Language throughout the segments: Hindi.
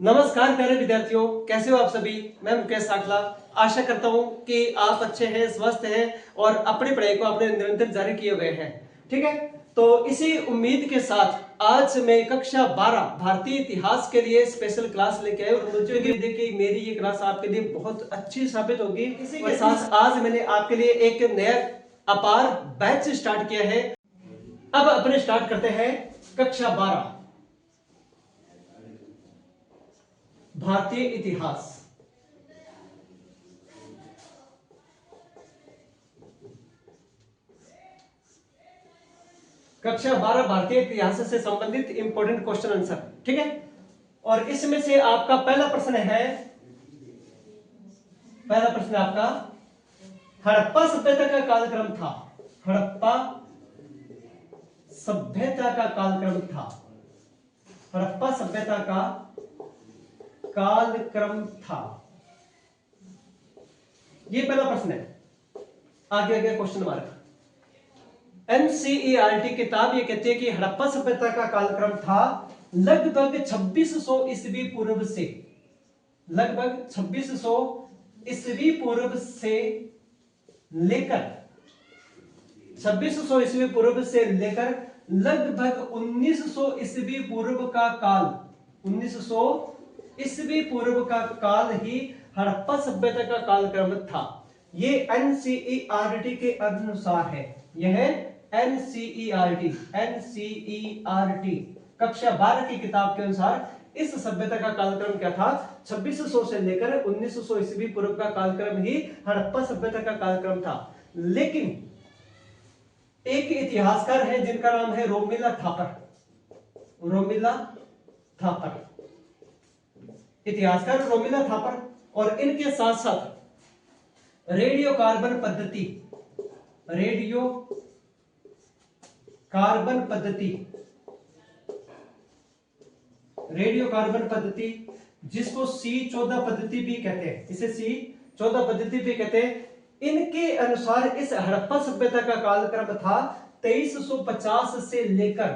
नमस्कार प्यारे विद्यार्थियों, कैसे हो आप सभी। मैं मुकेश साखला आशा करता हूं कि आप अच्छे हैं, स्वस्थ हैं और अपनी पढ़ाई को आपने निरंतर जारी किए हुए हैं। ठीक है, तो इसी उम्मीद के साथ आज मैं कक्षा 12 भारतीय इतिहास के लिए स्पेशल क्लास लेके आया और मुझे उम्मीद है कि मेरी ये क्लास आपके लिए बहुत अच्छी साबित होगी। इसी के साथ आज मैंने आपके लिए एक नया अपार बैच स्टार्ट किया है। अब अपने स्टार्ट करते हैं कक्षा 12 भारतीय इतिहास। कक्षा 12 भारतीय इतिहास से संबंधित इंपॉर्टेंट क्वेश्चन आंसर। ठीक है, और इसमें से आपका पहला प्रश्न है, पहला प्रश्न आपका हड़प्पा सभ्यता का कालक्रम था। हड़प्पा सभ्यता का कालक्रम था। हड़प्पा सभ्यता का कालक्रम था, ये पहला प्रश्न है। आगे आगे क्वेश्चन मार्क। एनसीईआरटी किताब ये कहती है कि हड़प्पा सभ्यता का कालक्रम था लगभग 2600 ईस्वी पूर्व से, लगभग 2600 ईस्वी पूर्व से लेकर 2600 ईस्वी पूर्व से लेकर लगभग 1900 ईस्वी पूर्व का काल, 1900 ईस्वी पूर्व का काल ही हड़प्पा सभ्यता का कालक्रम था। ये एनसीईआरटी के अनुसार है। यह एनसीईआरटी कक्षा 12 की किताब के अनुसार इस सभ्यता का कालक्रम क्या था, 2600 से लेकर 1900 ईस्वी पूर्व का कालक्रम ही हड़प्पा सभ्यता का कालक्रम था। लेकिन एक इतिहासकार है जिनका नाम है रोमिला थापर। रोमिला थापर, इतिहासकार रोमिला थापर, और इनके साथ साथ रेडियो कार्बन पद्धति, रेडियो कार्बन पद्धति, रेडियो कार्बन पद्धति जिसको C14 पद्धति भी कहते हैं, इसे C14 पद्धति भी कहते हैं। इनके अनुसार इस हड़प्पा सभ्यता का कालक्रम था 2350 से लेकर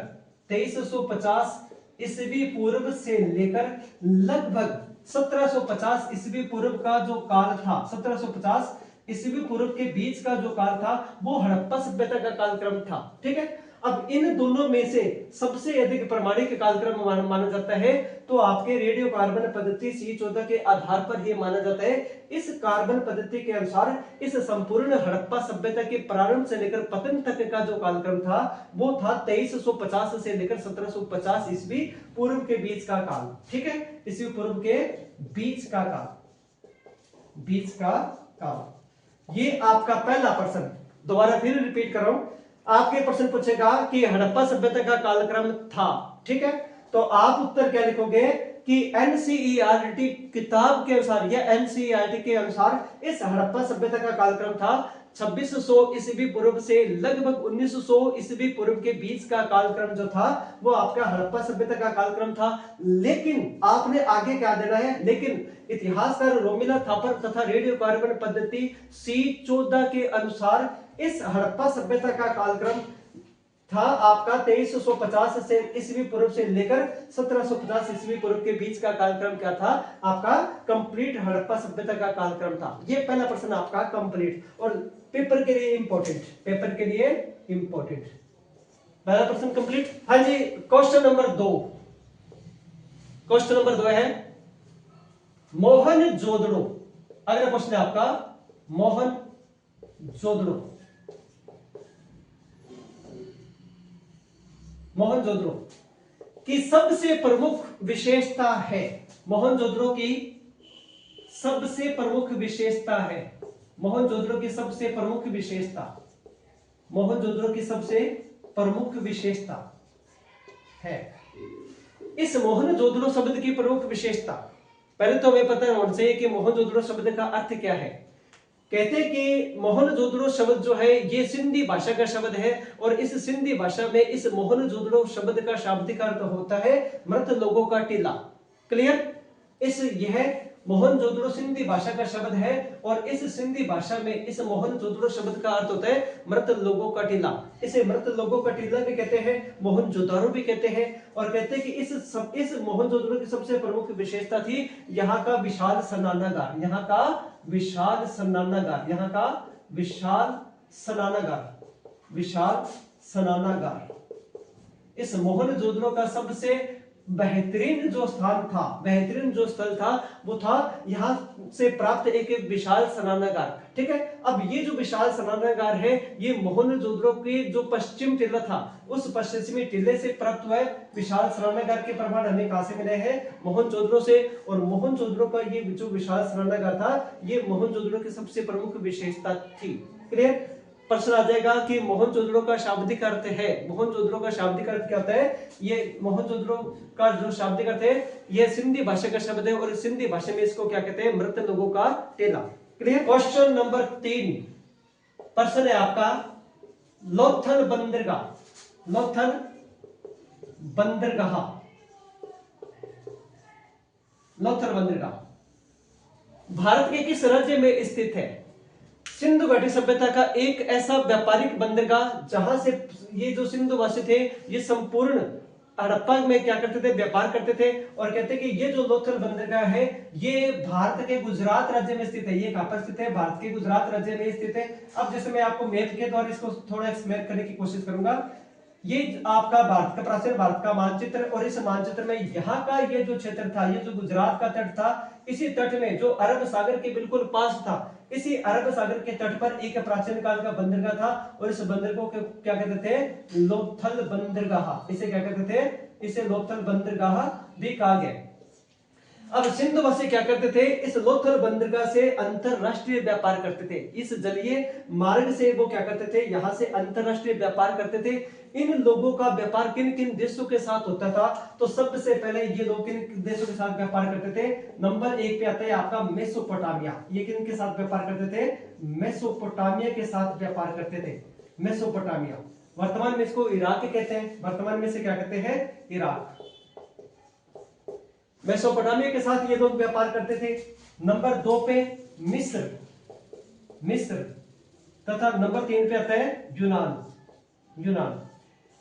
2350 ईस्वी पूर्व से लेकर लगभग 1750 ईस्वी पूर्व का जो काल था, 1750 ईस्वी पूर्व के बीच का जो काल था वो हड़प्पा सभ्यता का कालक्रम था। ठीक है, अब इन दोनों में से सबसे अधिक प्रमाणिक कालक्रम माना जाता है तो आपके रेडियो कार्बन पद्धति C14 के आधार पर यह माना जाता है। इस कार्बन पद्धति के अनुसार इस संपूर्ण हड़प्पा सभ्यता के प्रारंभ से लेकर पतन तक का जो कालक्रम था वो था 2350 से लेकर 1750 ईस्वी पूर्व के बीच का काल। ठीक है, ईस्वी पूर्व के बीच का काल, बीच का काल। ये आपका पहला प्रश्न। दोबारा फिर रिपीट कर रहा हूं, आपके प्रश्न पूछेगा कि हड़प्पा सभ्यता का कालक्रम था। ठीक है, तो आप उत्तर क्या लिखोगे कि एनसीईआरटी किताब के अनुसार या एनसीईआरटी के अनुसार इस हड़प्पा सभ्यता का कालक्रम था 2600 ईस्वी पूर्व से लगभग 1900 ईस्वी पूर्व के बीच का कालक्रम जो था वो आपका हड़प्पा सभ्यता का कालक्रम था। लेकिन आपने आगे क्या देना है, लेकिन इतिहासकार रोमिला थापर तथा रेडियो कार्बन पद्धति C14 के अनुसार इस हड़प्पा सभ्यता का कालक्रम था आपका 2350 से ईस्वी पूर्व से लेकर 1750 ईस्वी पूर्व के बीच का कालक्रम क्या था, आपका कंप्लीट हड़प्पा सभ्यता का कालक्रम था। ये पहला प्रश्न आपका कंप्लीट और पेपर के लिए इंपॉर्टेंट, पेपर के लिए इंपॉर्टेंट पहला प्रश्न कंप्लीट। हाँ जी, क्वेश्चन नंबर 2। क्वेश्चन नंबर 2 है मोहनजोदड़ो। अगला क्वेश्चन है आपका मोहनजोदड़ो। मोहनजोदड़ो की सबसे प्रमुख विशेषता है, मोहनजोदड़ो की सबसे प्रमुख विशेषता है, मोहनजोदड़ो की सबसे प्रमुख विशेषता, मोहनजोदड़ो की सबसे प्रमुख विशेषता है। इस मोहनजोदड़ो शब्द की प्रमुख विशेषता, पहले तो हमें पता होना चाहिए कि मोहनजोदड़ो शब्द का अर्थ क्या है। कहते हैं कि मोहनजोदड़ो शब्द जो है ये सिंधी भाषा का शब्द है और इस सिंधी भाषा में इस मोहनजोदड़ो शब्द का शाब्दिक अर्थ होता है मृत लोगों का टीला। क्लियर? इस यह मोहनजोदड़ो सिंधी भाषा का शब्द है और इस सिंधी भाषा में इस मोहनजोदड़ो शब्द का अर्थ होता है मृत लोगों का टीला। इसे मृत लोगों का टीला भी कहते हैं, मोहनजोदारो भी कहते हैं। और कहते हैं कि इस मोहनजोदड़ो की सबसे प्रमुख विशेषता थी यहाँ का विशाल स्नानागार, यहाँ का विशाल स्नानागार, यहाँ का विशाल स्नानागार, विशाल स्नानागार। इस मोहनजोदड़ो का सबसे बेहतरीन जो स्थान था, बेहतरीन जो स्थल था वो था यहाँ से प्राप्त एक विशाल स्नानागार। ठीक है, अब ये जो विशाल स्नानागार है ये मोहनजोदड़ो के जो पश्चिम टीला था उस पश्चिमी टीले से प्राप्त हुआ है। विशाल स्नानागार के प्रमाण हमें कहां से मिले हैं? मोहनजोदड़ो से। और मोहनजोदड़ो का ये जो विशाल स्नानागार था ये मोहनजोदड़ो की सबसे प्रमुख विशेषता थी। क्लियर? प्रश्न आ जाएगा कि मोहनजोदड़ो का शाब्दिक अर्थ है, मोहनजोदड़ो का शाब्दिक अर्थ क्या होता है? ये मोहनजोदड़ो का जो शाब्दिक अर्थ है ये सिंधी भाषा का शब्द है और सिंधी भाषा में इसको क्या कहते हैं? मृत लोगों का टेला। क्लियर? क्वेश्चन नंबर 3 प्रश्न है आपका लोथल बंदरगाह, लोथल बंदरगाह, लोथल बंदरगाह भारत के किस राज्य में स्थित है? सिंधु घाटी सभ्यता का एक ऐसा व्यापारिक बंदरगाह जहां से ये जो सिंधुवासी थे ये संपूर्ण हड़प्पा में क्या करते थे? व्यापार करते थे। और कहते हैं कि ये जो लोथल बंदरगाह है ये भारत के गुजरात राज्य में स्थित है। ये कहां पर स्थित है? भारत के गुजरात राज्य में स्थित है। अब जैसे मैं आपको मैप के द्वारा इसको थोड़ा एक्सप्लेन करने की कोशिश करूंगा। ये आपका भारत का प्राचीन भारत का मानचित्र और इस मानचित्र में यहाँ का ये जो क्षेत्र था, ये जो गुजरात का तट था, इसी तट में जो अरब सागर के बिल्कुल पास था, इसी अरब सागर के तट पर एक प्राचीन काल का बंदरगाह था और इस बंदरगाह को क्या कहते थे? लोथल बंदरगाह। इसे क्या कहते थे? इसे लोथल बंदरगाह भी कहा गया। अब सिंधुवासी क्या करते थे? इस लोथल बंदरगाह से अंतरराष्ट्रीय व्यापार करते थे। इस जलीय मार्ग से वो क्या करते थे? यहां से अंतरराष्ट्रीय व्यापार करते थे। इन लोगों का व्यापार किन किन देशों के साथ होता था? तो सबसे पहले ये लोग किन देशों के साथ व्यापार करते थे? नंबर 1 पे आता है आपका मेसोपोटामिया। ये किन के साथ व्यापार करते थे? मेसोपोटामिया के साथ व्यापार करते थे। मेसोपोटामिया वर्तमान में इसको इराक कहते हैं। वर्तमान में से क्या कहते हैं? इराक। मेसोपोटामिया के साथ ये लोग व्यापार करते थे। नंबर 2 पे मिस्र, मिस्र तथा नंबर 3 पे आता है यूनान, यूनान।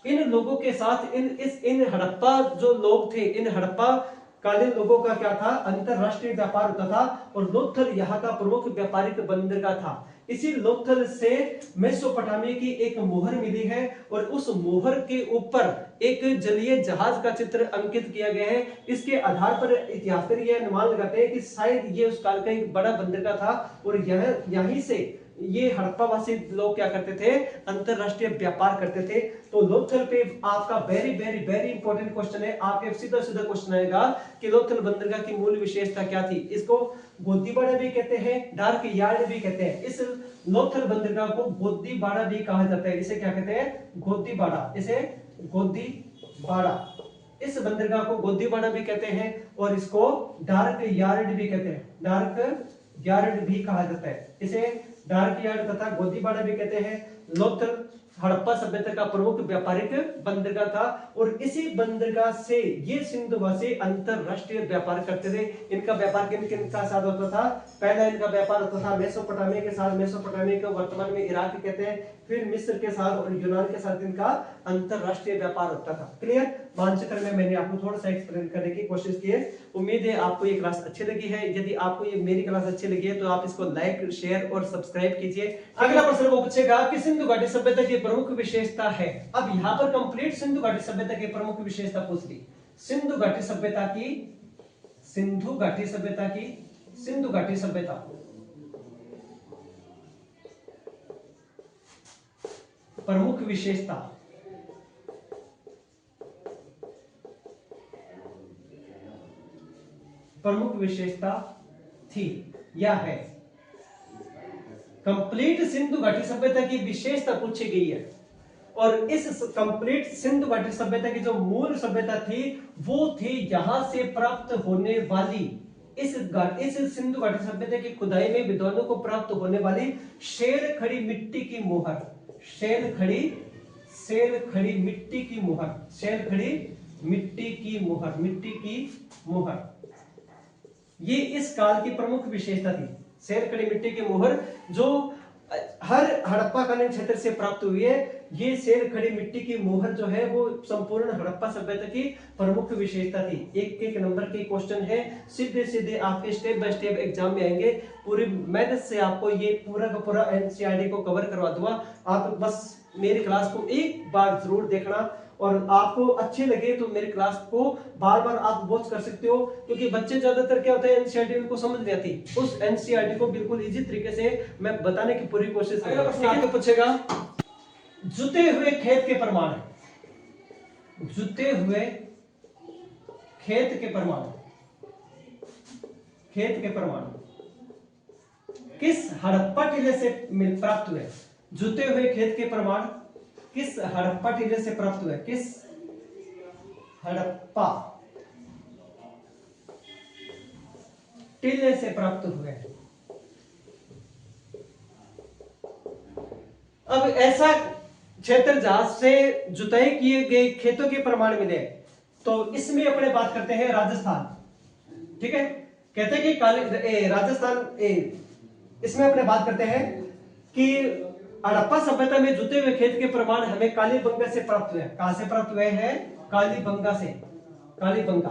इन लोगों के साथ इन हड़प्पा जो लोग थे, इन हड़प्पा कालीन लोगों का क्या था? अंतरराष्ट्रीय व्यापार होता था और लोथल यहाँ का प्रमुख व्यापारिक बंदरगाह था। इसी लोथल से मेसोपोटामिया की एक मोहर मिली है और उस मोहर के ऊपर एक जलीय जहाज का चित्र अंकित किया गया है। इसके आधार पर इतिहासकार यह अनुमान लगाते हैं कि शायद ये उस काल का एक बड़ा बंदरगाह था और यहीं से ये हड़प्पावासी लोग क्या करते थे? अंतरराष्ट्रीय व्यापार करते थे। तो लोथल पे आपका very very very important question है। आपके सीधा सीधा क्वेश्चन आएगा कि लोथल बंदरगाह की मूल विशेषता क्या थी? इसको गोदीबाड़ा भी कहते हैं, डार्क यार्ड भी कहते हैं। इस लोथल बंदरगाह को गोदीबाड़ा भी कहा जाता है। इसे क्या कहते हैं? गोदीबाड़ा। इसे गोदीबाड़ा, इस बंदरगाह को गोदीबाड़ा भी कहते हैं और इसको डार्क यार्ड भी कहते हैं। डार्क यार्ड भी कहा जाता है। इसे डार्क यार्ड तथा गोदीबाड़ा भी कहते हैं। लोथल हड़प्पा सभ्यता का प्रमुख व्यापारिक बंदरगाह था और इसी बंदरगाह से ये सिंधुवासी अंतरराष्ट्रीय व्यापार करते थे। इनका व्यापार किन किन के साथ होता था? पहला इनका व्यापार होता था मेसोपोटामिया के साथ। मेसोपोटामिया को वर्तमान में इराक कहते हैं। फिर मिस्र के साथ और यूनान के साथ इनका अंतरराष्ट्रीय व्यापार होता था। क्लियर? मानचित्र में मैंने आपको थोड़ा सा एक्सप्लेन करने की कोशिश की है। उम्मीद है आपको ये क्लास अच्छी लगी है। यदि आपको ये मेरी क्लास अच्छी लगी है तो आप इसको लाइक, शेयर और सब्सक्राइब कीजिए। अगला प्रश्न वो पूछेगा कि सिंधु घाटी सभ्यता की प्रमुख विशेषता है। अब यहाँ पर कंप्लीट सिंधु घाटी सभ्यता की प्रमुख विशेषता पूछ ली। सिंधु घाटी सभ्यता की, सिंधु घाटी सभ्यता की, सिंधु घाटी सभ्यता प्रमुख विशेषता, प्रमुख विशेषता थी या है। कंप्लीट सिंधु घाटी सभ्यता की विशेषता पूछी गई है और इस कंप्लीट सिंधु घाटी सभ्यता की जो मूल सभ्यता थी वो थी यहां से प्राप्त होने वाली इस सिंधु घाटी सभ्यता की खुदाई में विद्वानों को प्राप्त होने वाली शेल खड़ी मिट्टी की मोहर, शेल खड़ी मिट्टी की मोहर, शेल खड़ी मिट्टी की मोहर, मिट्टी की मोहर। ये इस काल की प्रमुख विशेषता थी। शहर खड़ी मिट्टी की मोहर जो हर हड़प्पा कालीन क्षेत्र से प्राप्त हुई है, ये शेर खड़ी मिट्टी की मोहर जो है वो संपूर्ण हड़प्पा सभ्यता की प्रमुख विशेषता थी। एक एक नंबर के क्वेश्चन है, सीधे सीधे आपके स्टेप बाय स्टेप एग्जाम में आएंगे। पूरी मेहनत से आपको ये पूरा का पूरा एनसीईआरटी को कवर करवा दूंगा। आप बस मेरी क्लास को एक बार जरूर देखना, और आपको अच्छे लगे तो मेरी क्लास को बार बार आप वॉच कर सकते हो, क्योंकि बच्चे ज्यादातर क्या होता है एनसीईआरटी उनको समझ नहीं आती, उस एनसीईआरटी को बिल्कुल इजी तरीके से मैं बताने की पूरी कोशिश करूंगा। आगे पूछेगा जुते हुए खेत के प्रमाण, जुते हुए खेत के प्रमाण, खेत के प्रमाण किस हड़प्पा टीले से प्राप्त हुए? जुते हुए खेत के प्रमाण किस हड़प्पा टीले से प्राप्त हुए? किस हड़प्पा टीले से प्राप्त हुए? अब ऐसा क्षेत्र जहां से जुताई किए गए खेतों के प्रमाण मिले, तो इसमें अपने बात करते हैं राजस्थान। ठीक है, कहते हैं कि राजस्थान इसमें अपने बात करते हैं कि हड़प्पा सभ्यता में जुते हुए खेत के प्रमाण हमें कालीबंगा से प्राप्त हुए। कहां से प्राप्त हुए हैं? कालीबंगा से। कालीबंगा,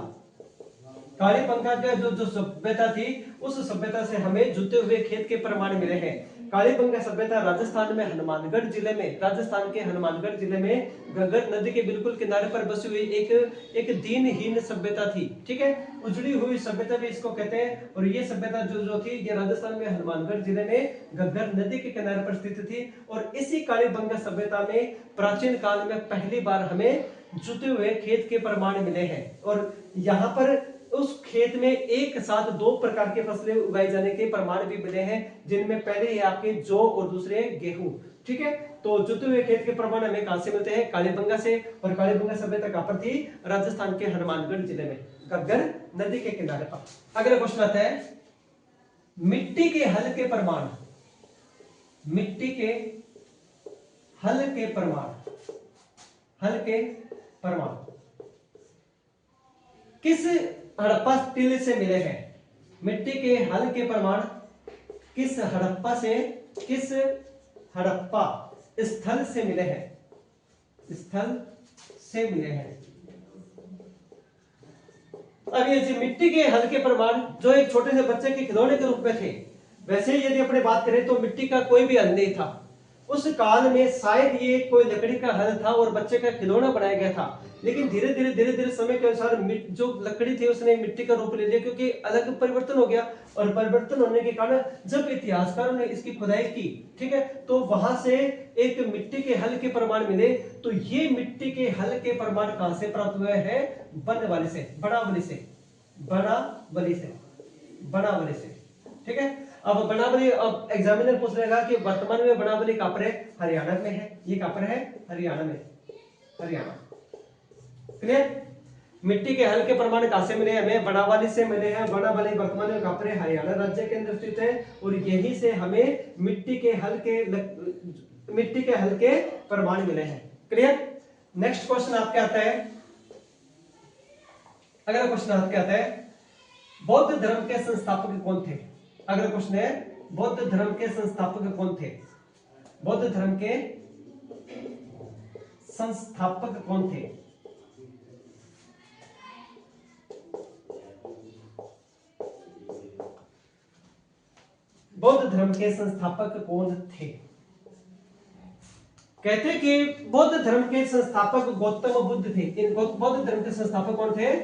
कालीबंगा का जो सभ्यता थी, उस सभ्यता से हमें जुते हुए खेत के प्रमाण मिले हैं। कालीबंगा सभ्यता राजस्थान में हनुमानगढ़ जिले में, राजस्थान के हनुमानगढ़ जिले में घग्गर नदी के बिल्कुल किनारे पर बसी हुई एक दीनहीन सभ्यता थी। ठीक है, उजड़ी हुई सभ्यता भी इसको कहते हैं। और ये सभ्यता जो थी ये राजस्थान में हनुमानगढ़ जिले में घग्गर नदी के किनारे पर स्थित थी। और इसी कालीबंगा सभ्यता में प्राचीन काल में पहली बार हमें जुते हुए खेत के प्रमाण मिले हैं। और यहाँ पर उस खेत में एक साथ दो प्रकार के फसलें उगाई जाने के प्रमाण भी मिले हैं, जिनमें पहले ही आपके जौ और दूसरे गेहूं। ठीक है, तो जुते हुए खेत के प्रमाण हमें कहां से मिलते हैं? कालीबंगा से। और कालीबंगा सभ्यता कहां पर थी? राजस्थान के हनुमानगढ़ जिले में, घग्गर नदी के किनारे पर। अगला क्वेश्चन आता है मिट्टी के हल के प्रमाण, मिट्टी के हल के प्रमाण, हल के प्रमाण किस हड़प्पा टीले से मिले हैं? मिट्टी के हल के प्रमाण किस हड़प्पा से, किस हड़प्पा स्थल से मिले हैं? स्थल से मिले हैं। अब ये जो मिट्टी के हल के प्रमाण जो एक छोटे से बच्चे के खिलौने के रूप में थे, वैसे यदि अपने बात करें तो मिट्टी का कोई भी हल नहीं था। उस काल में शायद ये कोई लकड़ी का हल था और बच्चे का खिलौना बनाया गया था। लेकिन धीरे धीरे समय के अनुसार जो लकड़ी थी उसने मिट्टी का रूप ले लिया, क्योंकि अलग परिवर्तन हो गया। और परिवर्तन होने के कारण जब इतिहासकारों ने इसकी खुदाई की, ठीक है, तो वहां से एक मिट्टी के हल के प्रमाण मिले। तो ये मिट्टी के हल के प्रमाण कहां से प्राप्त हुए हैं? बनवाली से, बनावली से, बनावली से, बनावली से। ठीक है, अब बनावली, अब एग्जामिनर पूछ लेगा कि वर्तमान में बनावली कहां पर है? हरियाणा में है। ये कहां पर है? हरियाणा में, हरियाणा। क्लियर? मिट्टी के हल के प्रमाण कहां से मिले? हमें बनावली से मिले हैं। बनावली वर्तमान में कहां पर है? हरियाणा राज्य के अंदर स्थित है। और यहीं से हमें मिट्टी के हल के प्रमाण मिले हैं। क्लियर? नेक्स्ट क्वेश्चन आपके आता है, अगला क्वेश्चन आपके आता है बौद्ध धर्म के संस्थापक कौन थे? अगला क्वेश्चन है बौद्ध धर्म के संस्थापक कौन थे? बौद्ध धर्म के संस्थापक कौन थे? बौद्ध धर्म के संस्थापक कौन थे? कहते हैं कि बौद्ध धर्म के संस्थापक गौतम बुद्ध थे। बौद्ध धर्म के संस्थापक कौन थे?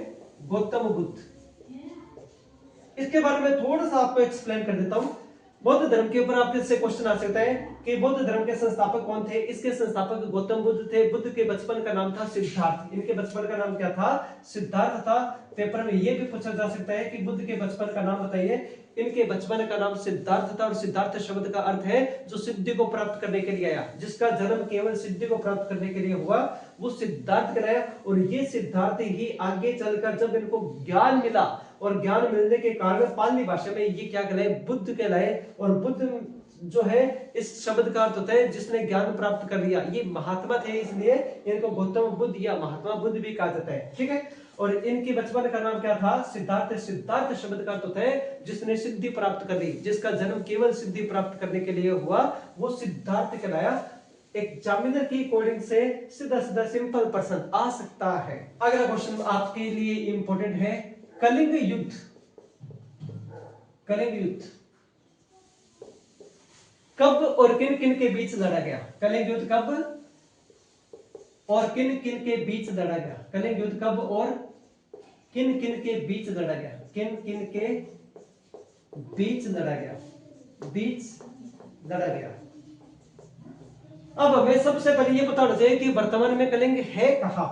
गौतम बुद्ध। इसके बारे में थोड़ा सा आपको एक्सप्लेन कर देता हूं। बौद्ध धर्म के ऊपर आपके से क्वेश्चन आ सकता है कि बौद्ध धर्म के संस्थापक कौन थे? इसके संस्थापक गौतम बुद्ध थे। बुद्ध के बचपन का नाम था सिद्धार्थ। इनके बचपन का नाम क्या था? सिद्धार्थ था। पेपर में यह भी पूछा जा सकता है कि बुद्ध के बचपन का नाम बताइए। इनके बचपन का नाम सिद्धार्थ था। और सिद्धार्थ शब्द का अर्थ है जो सिद्धि को प्राप्त करने के लिए आया, जिसका जन्म केवल सिद्धि को प्राप्त करने के लिए हुआ, वो सिद्धार्थ कहलाया। और ये सिद्धार्थ ही आगे चलकर जब इनको ज्ञान मिला, और ज्ञान मिलने के कारण पाली भाषा में ये क्या कहलाए? बुद्ध कहलाए। और बुद्ध जो है इस शब्द का अर्थ होता है जिसने ज्ञान प्राप्त कर लिया। ये महात्मा थे, इसलिए इनको गौतम बुद्ध या महात्मा बुद्ध भी कहा जाता है। ठीक है, और इनकी बचपन का नाम क्या था? सिद्धार्थ। सिद्धार्थ शब्द का अर्थ है जिसने सिद्धि प्राप्त कर ली, जिसका जन्म केवल सिद्धि प्राप्त करने के लिए हुआ, वो सिद्धार्थ कहलाया। एग्जामिनर की अकॉर्डिंग से सीधा सीधा सिंपल पर्सन आ सकता है। अगला क्वेश्चन आपके लिए इंपॉर्टेंट है, कलिंग युद्ध। कलिंग युद्ध कब और किन किन के बीच लड़ा गया? कलिंग युद्ध कब और किन किन के बीच लड़ा गया? कलिंग युद्ध कब और किन किन के बीच लड़ा गया? किन किन के बीच लड़ा गया? बीच लड़ा गया। अब हमें सबसे पहले ये बताना चाहिए कि वर्तमान में कलिंग है कहां।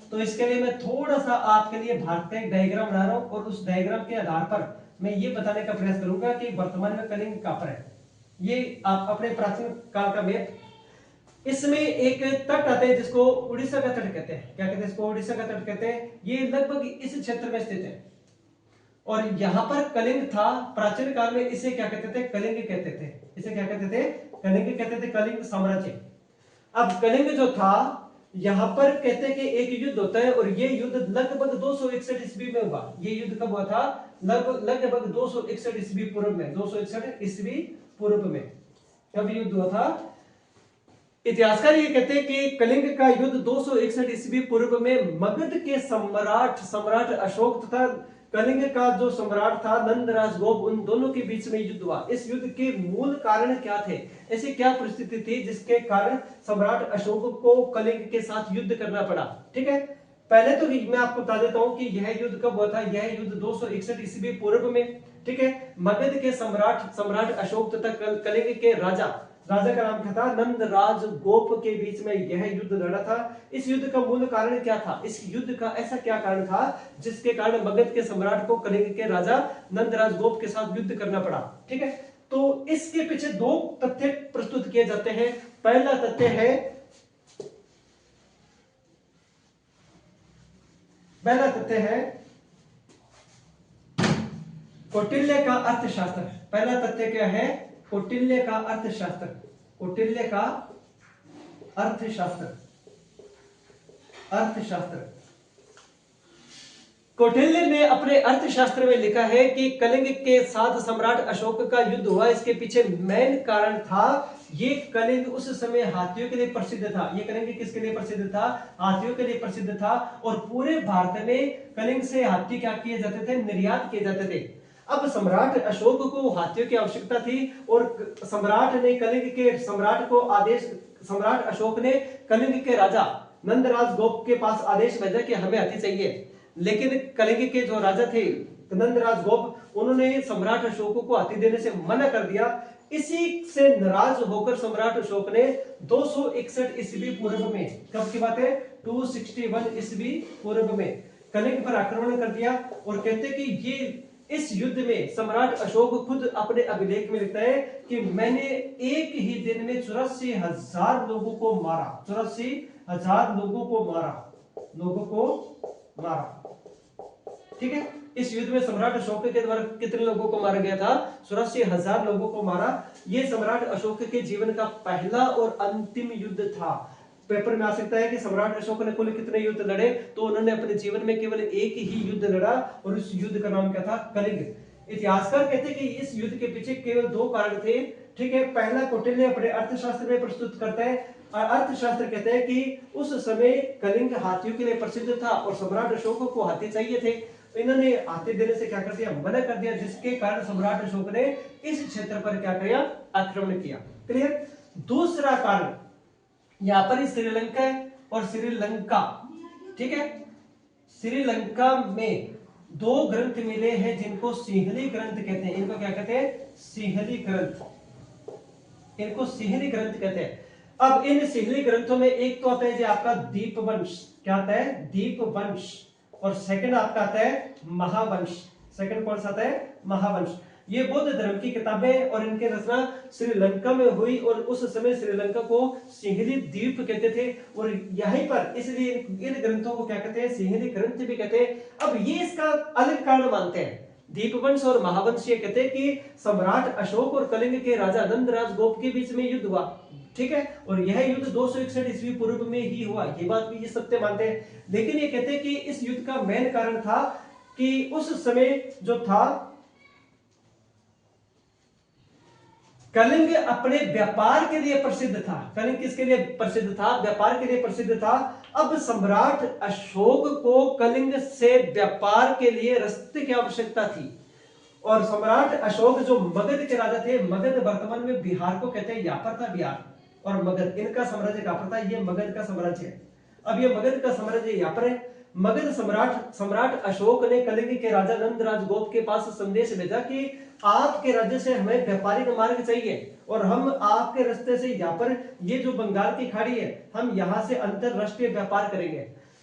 तो इसके लिए मैं थोड़ा सा आपके लिए भारत का एक डायग्राम बना रहा हूं और उस डायग्राम के आधार पर मैं ये बताने का प्रयास करूंगा कि वर्तमान में कलिंग कहां पर है। ये आप अपने प्राचीन काल का मैप, इसमें एक तट आता है जिसको उड़ीसा का तट कहते हैं। क्या कहते हैं इसको? उड़ीसा का तट कहते हैं। ये लगभग इस क्षेत्र में स्थित है और यहां पर कलिंग था। प्राचीन काल में इसे क्या कहते थे? कलिंग कहते थे। इसे क्या कहते थे? कलिंग कहते थे, कलिंग साम्राज्य। अब कलिंग जो था, यहां पर कहते हैं कि एक युद्ध होता है और ये युद्ध लगभग 261 ईस्वी में हुआ। ये युद्ध कब हुआ था? लगभग 261 ईस्वी पूर्व में। 261 ईस्वी पूर्व में कब युद्ध हुआ था? इतिहासकार ये कहते हैं कि कलिंग का युद्ध 261 ईस्वी पूर्व में मगध के सम्राट अशोक तथा कलिंग का जो सम्राट था नंदराज गोप, उन दोनों के बीच में युद्ध हुआ। इस युद्ध के मूल कारण क्या थे? ऐसी क्या परिस्थिति थी जिसके कारण सम्राट अशोक को कलिंग के साथ युद्ध करना पड़ा? ठीक है, पहले तो मैं आपको बता देता हूं कि यह युद्ध कब हुआ था। यह युद्ध 261 ईस्वी पूर्व में, ठीक है, मगध के सम्राट अशोक तथा कलिंग के राजा का नाम क्या था? नंदराज गोप के बीच में यह युद्ध लड़ा था। इस युद्ध का मूल कारण क्या था? इस युद्ध का ऐसा क्या कारण था जिसके कारण मगध के सम्राट को कलिंग के राजा नंदराज गोप के साथ युद्ध करना पड़ा? ठीक है, तो इसके पीछे दो तथ्य प्रस्तुत किए जाते हैं। पहला तथ्य है कौटिल्य का अर्थशास्त्र। पहला तथ्य क्या है? कौटिल्य का अर्थशास्त्र। कौटिल्य का अर्थशास्त्र। कौटिल्य ने अपने अर्थशास्त्र में लिखा है कि कलिंग के साथ सम्राट अशोक का युद्ध हुआ। इसके पीछे मेन कारण था, ये कलिंग उस समय हाथियों के लिए प्रसिद्ध था। ये कलिंग किसके लिए प्रसिद्ध था? हाथियों के लिए प्रसिद्ध था। और पूरे भारत में कलिंग से हाथी क्या किए जाते थे? निर्यात किए जाते थे। अब सम्राट अशोक को हाथियों की आवश्यकता थी और सम्राट अशोक ने कलिंग के राजा नंदराज गोप के पास आदेश भेजा कि हमें हाथी चाहिए। लेकिन कलिंग के जो राजा थे नंदराज गोप, उन्होंने सम्राट अशोक को हाथी देने से मना कर दिया। इसी से नाराज होकर सम्राट अशोक ने 261 ईस्वी पूर्व में, कब की बात है? 261 ईस्वी पूर्व में कलिंग पर आक्रमण कर दिया। और कहते कि ये इस युद्ध में सम्राट अशोक खुद अपने अभिलेख में लिखता है कि मैंने एक ही दिन में 84,000 लोगों को मारा। 84,000 लोगों को मारा। ठीक है, इस युद्ध में सम्राट अशोक के द्वारा कितने लोगों को मारा गया था? 84,000 लोगों को मारा। यह सम्राट अशोक के जीवन का पहला और अंतिम युद्ध था। पेपर में आ सकता है कि सम्राट अशोक ने कुल कितने युद्ध लड़े, तो उन्होंने अपने जीवन में केवल एक ही युद्ध लड़ा और उस युद्ध का नाम क्या था? कलिंग। इतिहासकार कहते हैं कि इस युद्ध के पीछे केवल दो कारण थे। ठीक है, पहला कौटिल्य अपने अर्थशास्त्र में प्रस्तुत करता है। अर्थशास्त्र कहते हैं कि उस समय कलिंग हाथियों के लिए प्रसिद्ध था और सम्राट अशोक को हाथी चाहिए थे, तो इन्होंने हाथी देने से क्या कर दिया? मना कर दिया, जिसके कारण सम्राट अशोक ने इस क्षेत्र पर क्या किया? आक्रमण किया। क्लियर? दूसरा कारण यहां पर श्रीलंका है और श्रीलंका, ठीक है, श्रीलंका में दो ग्रंथ मिले हैं जिनको सिंहली ग्रंथ कहते हैं। इनको क्या कहते हैं? सिंहली ग्रंथ। इनको सिंहली ग्रंथ कहते हैं। अब इन सिंहली ग्रंथों में एक तो आता है जो आपका दीपवंश। क्या आता है? दीपवंश। और सेकंड आपका आता है महावंश। सेकंड कौन सा आता है? महावंश। ये बौद्ध धर्म की किताबें और इनकी रचना श्रीलंका में हुई और उस समय श्रीलंका को सिंहली द्वीप कहते थे और यहीं पर इसलिए इन ग्रंथों को क्या कहते हैं? सिंहली ग्रंथ भी कहते हैं। अब ये इसका अलग कारण मानते हैं। दीपवंश और महावंश ये कहते हैं कि सम्राट अशोक और कलिंग के राजा नंदराज गोप के बीच में युद्ध हुआ। ठीक है। और यह युद्ध 261 ईस्वी पूर्व में ही हुआ, ये बात भी ये सत्य मानते हैं। लेकिन ये कहते हैं कि इस युद्ध का मेन कारण था कि उस समय जो था कलिंग अपने व्यापार के लिए प्रसिद्ध था। कलिंग किसके लिए प्रसिद्ध था? व्यापार के लिए प्रसिद्ध था। अब सम्राट अशोक को कलिंग से व्यापार के लिए रास्ते की आवश्यकता थी। और सम्राट अशोक जो मगध के राजा थे, मगध वर्तमान में बिहार को कहते हैं, यहाँ पर था बिहार और मगध, इनका साम्राज्य कहां पर था? ये मगध का साम्राज्य है। अब ये मगध का साम्राज्य यहाँ पर है। मगध सम्राट अशोक ने कलिंग के राजा नंदराज गोप के पास संदेश भेजा कि आपके राज्य से हमें व्यापारिक मार्ग चाहिए और हम आपके रास्ते से यहाँ पर ये जो बंगाल की खाड़ी है, हम यहाँ से अंतरराष्ट्रीय व्यापार करेंगे।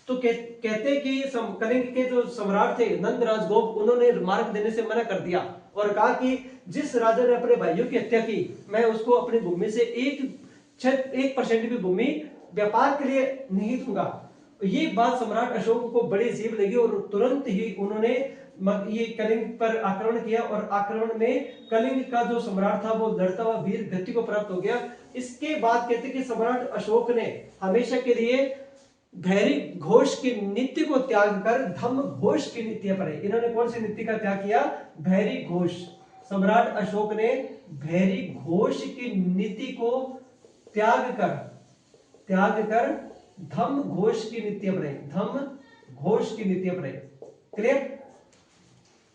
तो कहते कि कलिंग के जो सम्राट थे नंदराज गोप, उन्होंने मार्ग देने से मना कर दिया और कहा कि जिस राजा ने अपने भाइयों की हत्या की, मैं उसको अपनी भूमि से 1% भी भूमि व्यापार के लिए नहीं दूंगा। ये बात सम्राट अशोक को बड़ी अजीब लगी और तुरंत ही उन्होंने ये कलिंग पर आक्रमण किया और आक्रमण में कलिंग का जो सम्राट था वो लड़ता हुआ वीर गति को प्राप्त हो गया। इसके बाद कहते कि सम्राट अशोक ने हमेशा के लिए भैरी घोष की नीति को त्याग कर धम घोष की नीति अपनाई। इन्होंने कौन सी नीति का त्याग किया? भैरी घोष। सम्राट अशोक ने भैरी घोष की नीति को त्याग कर धम घोष की नीति अपनाई। धम घोष की नीति अपनाई। क्लियर?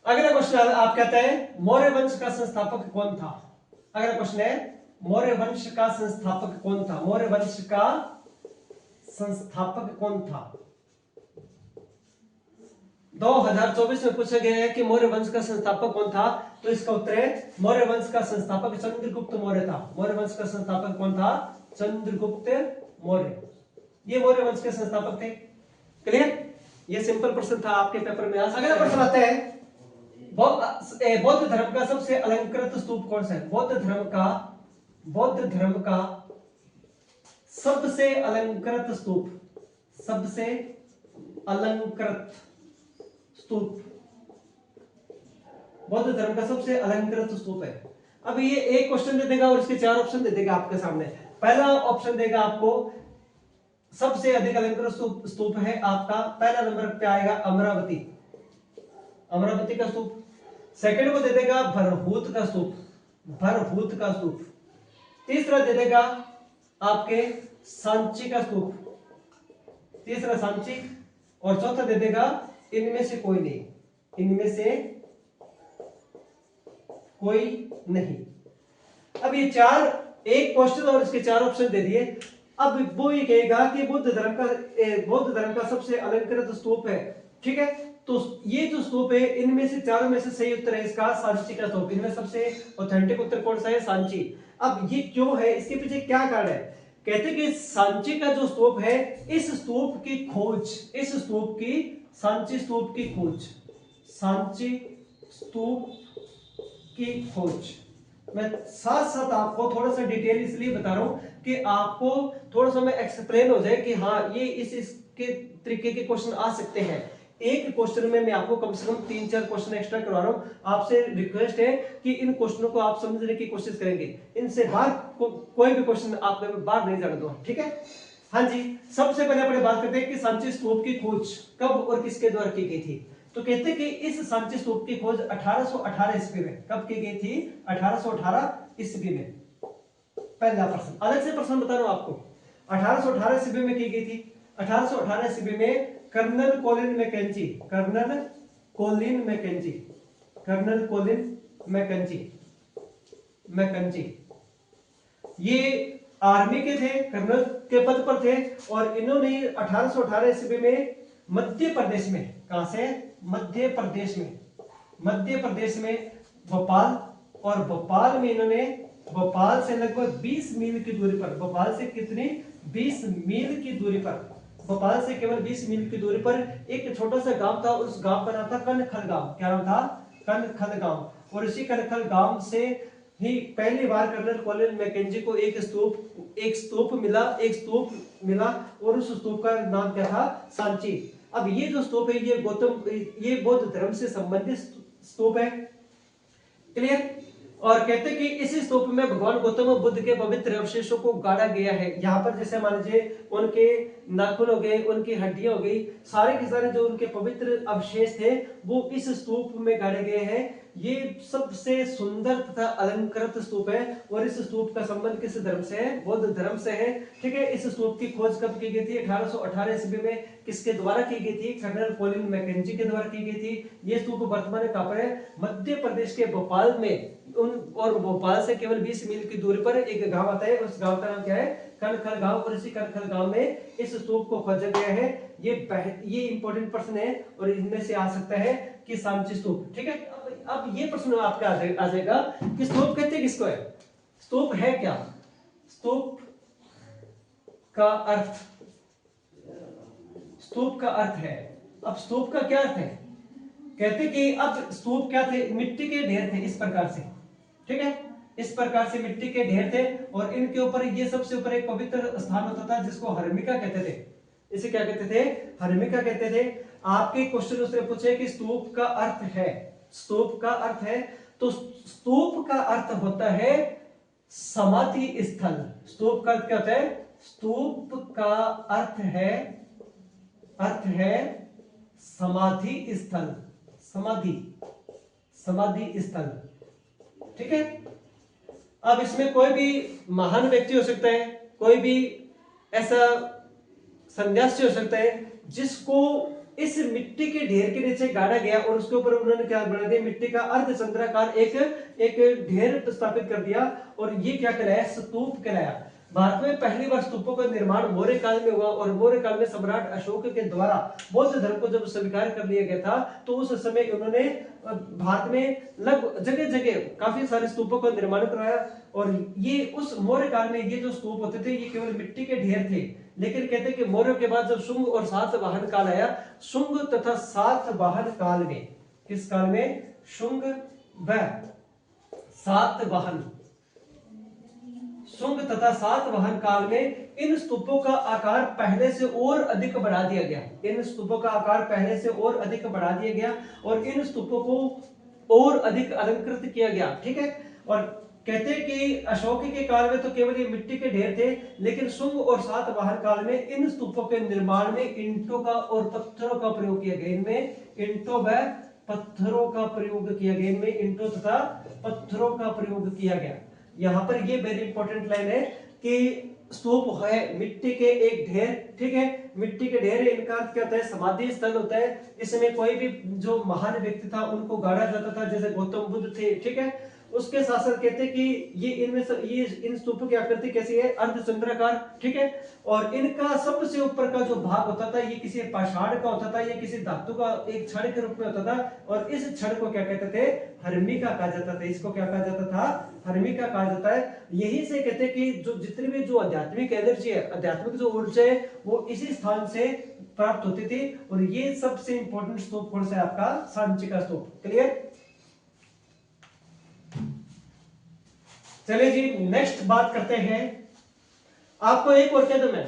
अगला क्वेश्चन आप कहते हैं मौर्य वंश का संस्थापक कौन था? अगला क्वेश्चन है मौर्य वंश का संस्थापक कौन था? मौर्य वंश का संस्थापक कौन था? 2024 में पूछा गया है कि मौर्य वंश का संस्थापक कौन था, तो इसका उत्तर है मौर्य वंश का संस्थापक चंद्रगुप्त मौर्य था। मौर्य वंश का संस्थापक कौन था? चंद्रगुप्त मौर्य। ये मौर्य वंश के संस्थापक थे। क्लियर? ये सिंपल प्रश्न था, आपके पेपर में आ सकता है। अगला प्रश्न आता है बौद्ध धर्म का सबसे अलंकृत स्तूप कौन सा है? बौद्ध धर्म का सबसे अलंकृत स्तूप, सबसे अलंकृत स्तूप, बौद्ध धर्म का सबसे अलंकृत स्तूप है। अब ये एक क्वेश्चन दे देगा और इसके 4 ऑप्शन दे देगा आपके सामने। पहला ऑप्शन देगा आपको सबसे अधिक अलंकृत स्तूप है आपका, पहला नंबर पे आएगा अमरावती, अमरावती का स्तूप। सेकंड को दे देगा भरहूत का स्तूप, भरहूत का स्तूप। तीसरा दे देगा आपके सांची का स्तूप, तीसरा सांची। और चौथा दे देगा इनमें से कोई नहीं, इनमें से कोई नहीं। अब ये 4 एक क्वेश्चन और इसके 4 ऑप्शन दे दिए। अब वो ये कहेगा कि बुद्ध धर्म का सबसे अलंकृत स्तूप है। ठीक है, तो ये जो स्तूप है इनमें से चारों में से सही उत्तर है इसका सांची का स्तूप। इनमें सबसे ऑथेंटिक उत्तर कौन सा है? सांची। अब ये क्यों है, इसके पीछे क्या कारण है? कहते कि सांची का जो स्तूप है, इस स्तूप की खोज, इस स्तूप की, सांची स्तूप की खोज, सांची स्तूप की खोज। मैं साथ साथ आपको थोड़ा सा डिटेल इसलिए बता रहा हूं कि आपको थोड़ा सा मैं एक्सप्लेन हो जाए कि हाँ ये इसके तरीके के क्वेश्चन आ सकते हैं। एक क्वेश्चन में मैं आपको कम से कम 3-4 क्वेश्चन एक्स्ट्रा करवा रहा हूं। आपसे रिक्वेस्ट है कि इन क्वेश्चनों को आप समझने की कोशिश करेंगे, इनसे बाहर कोई भी क्वेश्चन आप बाहर नहीं जाने दो। ठीक है, हाँ जी। सबसे पहले अपने बात करते हैं कि सांची स्तूप की खोज कब और किसके द्वारा की गई थी। तो कहते हैं कि इस सांची स्तूप की खोज 1818 ईस्वी में कब की गई थी? 1818 ईस्वी में। पहला प्रश्न, अलग से प्रश्न बता रहा हूं आपको। 1818 ईस्वी में की गई थी। 1818 ईस्वी में colonel Colin Mackenzie, colonel Colin Mackenzie, colonel Colin Mackenzie ये आर्मी के थे, कर्नल के पद पर थे और इन्होंने 1818 ईस्वी में मध्य प्रदेश में, कहां से? मध्य प्रदेश में भोपाल, और भोपाल में इन्होंने, भोपाल से लगभग 20 मील की दूरी पर, भोपाल से कितनी? 20 मील की दूरी पर, भोपाल से केवल 20 मील की दूरी पर एक छोटा सा गांव था। उस गांव का नाम था कनखल गांव। क्या नाम था? कनखल गांव। और इसी कनखल गांव से ही पहली बार कर्नल कोलिन मैकेंजी को एक स्तूप मिला और उस स्तूप का नाम क्या था? सांची। अब ये जो स्तूप है ये बौद्ध धर्म से संबंधित स्तूप है। क्लियर? और कहते हैं कि इसी स्तूप में भगवान गौतम बुद्ध के पवित्र अवशेषों को गाड़ा गया है। यहाँ पर जैसे मान लीजिए उनके नाखून हो गए, उनकी हड्डियां हो गई, सारे के सारे जो उनके पवित्र अवशेष थे वो इस स्तूप में गाड़े गए हैं। ये सबसे सुंदर तथा अलंकृत स्तूप है और इस स्तूप का संबंध किस धर्म से है? बौद्ध धर्म से है। ठीक है, इस स्तूप की खोज कब की गई थी? 1818 ईस्वी में। किसके द्वारा की गई थी? कर्नल कॉलिन मैकेंजी के द्वारा की गई थी। ये स्तूप वर्तमान में कहां पर है? मध्य प्रदेश के भोपाल में। और भोपाल से केवल 20 मील की दूरी पर एक गांव आता है, उस गांव का नाम क्या है? कनखल गांव। और इसी कनखल गांव में इस स्तूप को खोजा गया है। ये इंपॉर्टेंट प्रश्न है और इनमें से आ सकता है कि सांची स्तूप। ठीक है, अब ये प्रश्न आपका आ जाएगा कि स्तूप कहते हैं किसको है? स्तूप है क्या? स्तूप का अर्थ, स्तूप का अर्थ है। अब स्तूप का क्या अर्थ है? कहते कि अब स्तूप क्या थे? मिट्टी के ढेर थे इस प्रकार से। ठीक है, इस प्रकार से मिट्टी के ढेर थे और इनके ऊपर ये सबसे ऊपर एक पवित्र स्थान होता था जिसको हर्मिका कहते थे। इसे क्या कहते थे? हर्मिका कहते थे। आपके क्वेश्चन उसने पूछे कि स्तूप का अर्थ है, स्तूप का अर्थ है, तो स्तूप का अर्थ होता है समाधि स्थल। स्तूप का अर्थ क्या होता है? स्तूप का अर्थ है समाधि स्थल, समाधि, समाधि स्थल। ठीक है, अब इसमें कोई भी महान व्यक्ति हो सकता है, कोई भी ऐसा संन्यासी हो सकता है जिसको इस मिट्टी के ढेर के नीचे गाड़ा गया और उसके ऊपर उन्होंने क्या बना दिया? मिट्टी का अर्धचंद्राकार एक ढेर स्थापित कर दिया और ये क्या कहलाया? स्तूप कहलाया। भारत में पहली बार स्तूपों का निर्माण मौर्य काल में हुआ और मौर्य काल में सम्राट अशोक के द्वारा बौद्ध धर्म को जब स्वीकार कर लिया गया था तो उस समय उन्होंने भारत में लगभग जगह जगह काफी सारे स्तूपों का निर्माण कराया। और ये उस मौर्य काल में ये जो स्तूप होते थे ये केवल मिट्टी के ढेर थे। लेकिन कहते हैं कि मौर्य के बाद जब शुंग और सातवाहन काल आया, शुंग तथा सातवाहन काल में, किस काल में? शुंग व सातवाहन, शुंग तथा सातवाहन काल में इन स्तूपों का आकार पहले से और अधिक बढ़ा दिया गया। इन स्तूपों का आकार पहले से और अधिक बढ़ा दिया गया और इन स्तूपों को और अधिक अलंकृत किया गया। ठीक है, और कहते हैं कि अशोक के काल में तो केवल ये मिट्टी के ढेर थे, लेकिन शुंग और सातवाहन काल में इन स्तूपों के निर्माण में ईंटों का और पत्थरों का प्रयोग किया गया। इनमें ईंटों व पत्थरों का प्रयोग किया गया, इनमें ईंटों तथा पत्थरों का प्रयोग किया गया। यहाँ पर ये वेरी इंपॉर्टेंट लाइन है कि स्तूप है मिट्टी के एक ढेर। ठीक है, मिट्टी के ढेर, इनका अर्थ क्या होता है? समाधि स्थल होता है। इसमें कोई भी जो महान व्यक्ति था उनको गाड़ा जाता था, जैसे गौतम बुद्ध थे। ठीक है, उसके साथ साथ कहते हैं कि ये इनमें से ये इन स्तूपों की आकृति कैसी है? अर्धचंद्राकार। ठीक है, और इनका सबसे ऊपर का जो भाग होता था ये किसी पाषाण का होता था, ये किसी धातु का एक छड़ के रूप में होता था और इस छड़ को क्या कहते थे? हर्मिका कहा जाता था। इसको क्या कहा जाता था? हर्मिका कहा जाता है। यही से कहते हैं कि जो जितनी भी जो आध्यात्मिक एनर्जी है, आध्यात्मिक जो ऊर्जा है वो इसी स्थान से प्राप्त होती थी। और ये सबसे इंपॉर्टेंट स्तूप कौन सा है आपका? सांची का स्तूप। क्लियर? चलिए जी, नेक्स्ट बात करते हैं। आपको एक और कह दूं मैं,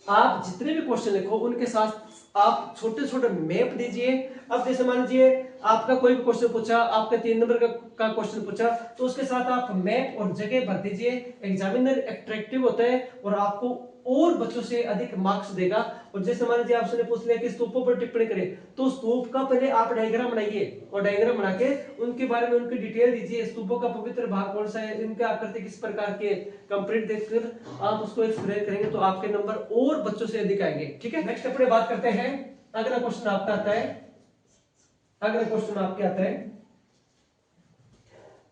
आप जितने भी क्वेश्चन लिखो उनके साथ आप छोटे छोटे मैप दीजिए। अब जैसे मान लीजिए आपका कोई भी क्वेश्चन पूछा, आपका 3 नंबर का क्वेश्चन पूछा, तो उसके साथ आप मैप और जगह भर दीजिए। एग्जामिनर अट्रैक्टिव होता है और आपको और बच्चों से अधिक मार्क्स देगा। और जैसे मान लीजिए आपसे पूछ लिया कि स्तूपों पर टिप्पणी करें, तो स्तूप का पहले आप डायग्राम बनाइए और डायग्राम बना के उनके बारे में उनकी डिटेल दीजिए। स्तूपों का पवित्र भाग कौन सा है, इनका आकृति किस प्रकार के, कंप्लीट देखकर आप उसको एक्सप्लेन करेंगे तो आपके नंबर और बच्चों से अधिक आएंगे। ठीक है, नेक्स्ट अपने बात करते हैं। अगला क्वेश्चन आपका आता है, अगला क्वेश्चन आपके आता है,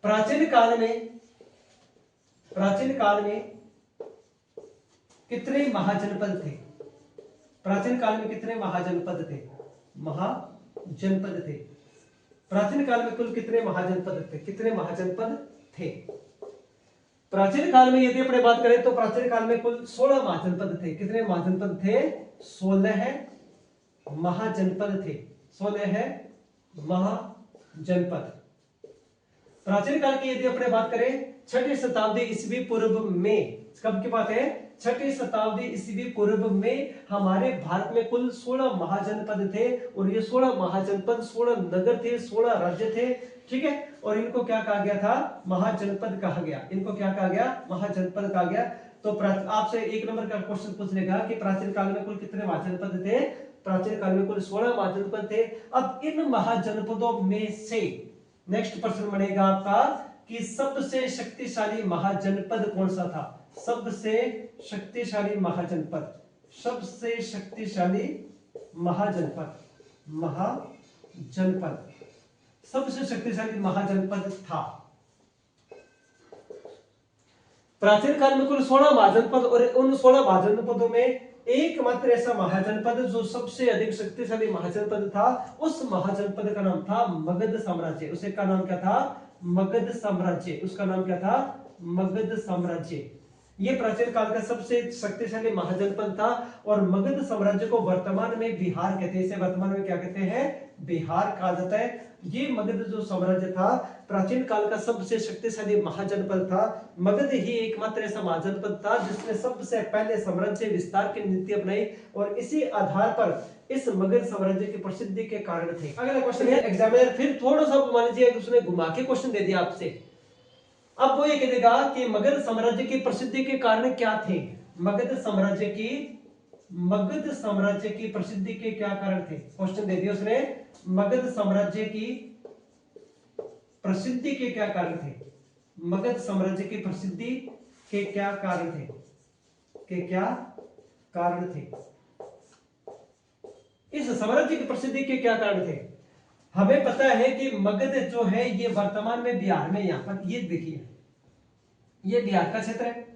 प्राचीन काल में कितने महाजनपद थे? प्राचीन काल में कितने महाजनपद थे? महाजनपद थे। प्राचीन काल में कुल कितने महाजनपद थे? कितने महाजनपद थे? प्राचीन काल में यदि अपने बात करें तो प्राचीन काल में कुल 16 महाजनपद थे। कितने महाजनपद थे? 16 महाजनपद थे। 16 महाजनपद। प्राचीन काल की यदि अपने बात करें 6वीं शताब्दी ईस्वी पूर्व में, कब की बात है? 6वीं शताब्दी ईस्वी पूर्व में हमारे भारत में कुल 16 महाजनपद थे और ये 16 महाजनपद 16 नगर थे, 16 राज्य थे। ठीक है, और इनको क्या कहा गया था, महाजनपद कहा गया। इनको क्या कहा गया, महाजनपद कहा गया। तो आपसे 1 नंबर का क्वेश्चन पूछ लेगा कि प्राचीन काल में कुल कितने महाजनपद थे। प्राचीन काल में कुल 16 महाजनपद थे। अब इन महाजनपदों में से नेक्स्ट प्रश्न बनेगा आपका कि सबसे शक्तिशाली महाजनपद कौन सा था। सबसे शक्तिशाली महाजनपद, सबसे शक्तिशाली महाजनपद, महाजनपद, सबसे शक्तिशाली महाजनपद था। प्राचीन काल में कुल 16 महाजनपद और उन 16 महाजनपदों में एकमात्र ऐसा महाजनपद जो सबसे अधिक शक्तिशाली महाजनपद था, उस महाजनपद का नाम था मगध साम्राज्य। उसे का नाम क्या था, मगध साम्राज्य। उसका नाम क्या था, मगध साम्राज्य। ये प्राचीन काल का सबसे शक्तिशाली महाजनपद था और मगध साम्राज्य को वर्तमान में बिहार कहते हैं। इसे वर्तमान में क्या कहते हैं, बिहार कहा जाता है। ये मगध जो साम्राज्य था प्राचीन काल का सबसे शक्तिशाली महाजनपद था। मगध ही एकमात्र ऐसा महाजनपद था जिसने सबसे पहले साम्राज्य विस्तार की नीति अपनाई और इसी आधार पर इस मगध साम्राज्य की प्रसिद्धि के कारण थे। अगला क्वेश्चन है, एग्जामिनर फिर थोड़ा सा मान लीजिए उसने घुमा के क्वेश्चन दे दिया आपसे। अब वो ये कहेगा कि मगध साम्राज्य की प्रसिद्धि के कारण क्या थे। मगध साम्राज्य की प्रसिद्धि के क्या कारण थे। क्वेश्चन दे दिया उसने, मगध साम्राज्य की प्रसिद्धि के क्या कारण थे। मगध साम्राज्य की प्रसिद्धि के क्या कारण थे, के क्या कारण थे। इस साम्राज्य की प्रसिद्धि के क्या कारण थे। हमें पता है कि मगध जो है ये वर्तमान में बिहार में, यहां पर ये देखिए ये बिहार का क्षेत्र है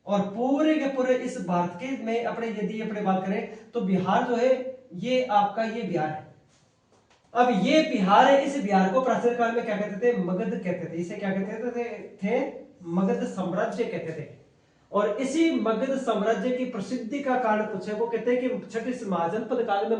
और पूरे के पूरे इस भारत के में अपने यदि अपने बात करें तो बिहार जो है ये आपका ये बिहार है। अब ये बिहार है, इस बिहार को प्राचीन काल में क्या कहते थे, मगध कहते थे। इसे क्या कहते थे, मगध साम्राज्य कहते थे। और इसी मगध साम्राज्य की प्रसिद्धि का कारण पूछे, वो कहते हैं कि छठे महाजनपद काल में